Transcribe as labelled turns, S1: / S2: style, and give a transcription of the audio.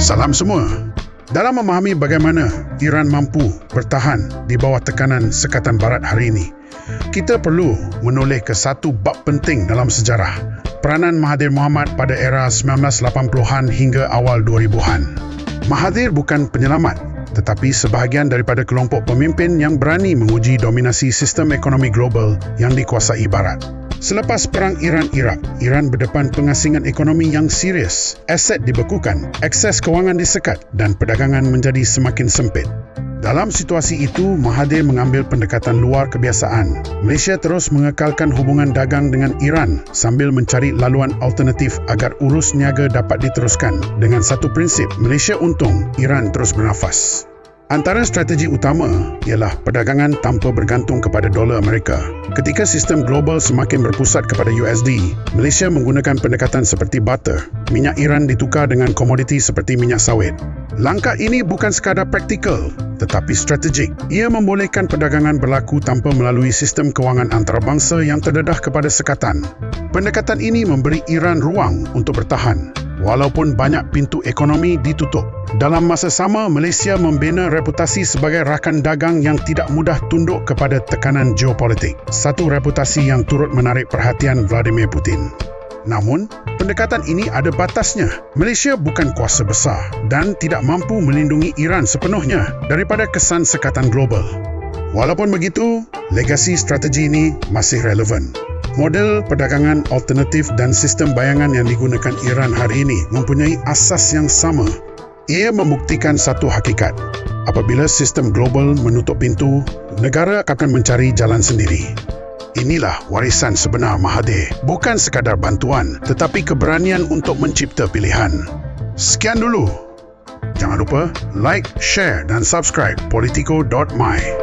S1: Salam semua. Dalam memahami bagaimana Iran mampu bertahan di bawah tekanan Sekatan Barat hari ini, kita perlu menoleh ke satu bab penting dalam sejarah, peranan Mahathir Mohamad pada era 1980-an hingga awal 2000-an. Mahathir bukan penyelamat, tetapi sebahagian daripada kelompok pemimpin yang berani menguji dominasi sistem ekonomi global yang dikuasai Barat. Selepas Perang Iran-Iraq, Iran berdepan pengasingan ekonomi yang serius, aset dibekukan, akses kewangan disekat dan perdagangan menjadi semakin sempit. Dalam situasi itu, Mahathir mengambil pendekatan luar kebiasaan. Malaysia terus mengekalkan hubungan dagang dengan Iran sambil mencari laluan alternatif agar urus niaga dapat diteruskan dengan satu prinsip, Malaysia untung, Iran terus bernafas. Antara strategi utama ialah perdagangan tanpa bergantung kepada dolar Amerika. Ketika sistem global semakin berpusat kepada USD, Malaysia menggunakan pendekatan seperti barter. Minyak Iran ditukar dengan komoditi seperti minyak sawit. Langkah ini bukan sekadar praktikal, tetapi strategik. Ia membolehkan perdagangan berlaku tanpa melalui sistem kewangan antarabangsa yang terdedah kepada sekatan. Pendekatan ini memberi Iran ruang untuk bertahan, walaupun banyak pintu ekonomi ditutup. Dalam masa sama, Malaysia membina reputasi sebagai rakan dagang yang tidak mudah tunduk kepada tekanan geopolitik. Satu reputasi yang turut menarik perhatian Vladimir Putin. Namun, pendekatan ini ada batasnya. Malaysia bukan kuasa besar dan tidak mampu melindungi Iran sepenuhnya daripada kesan sekatan global. Walaupun begitu, legasi strategi ini masih relevan. Model perdagangan alternatif dan sistem bayangan yang digunakan Iran hari ini mempunyai asas yang sama. Ia membuktikan satu hakikat. Apabila sistem global menutup pintu, negara akan mencari jalan sendiri. Inilah warisan sebenar Mahathir. Bukan sekadar bantuan, tetapi keberanian untuk mencipta pilihan. Sekian dulu. Jangan lupa like, share dan subscribe politico.my.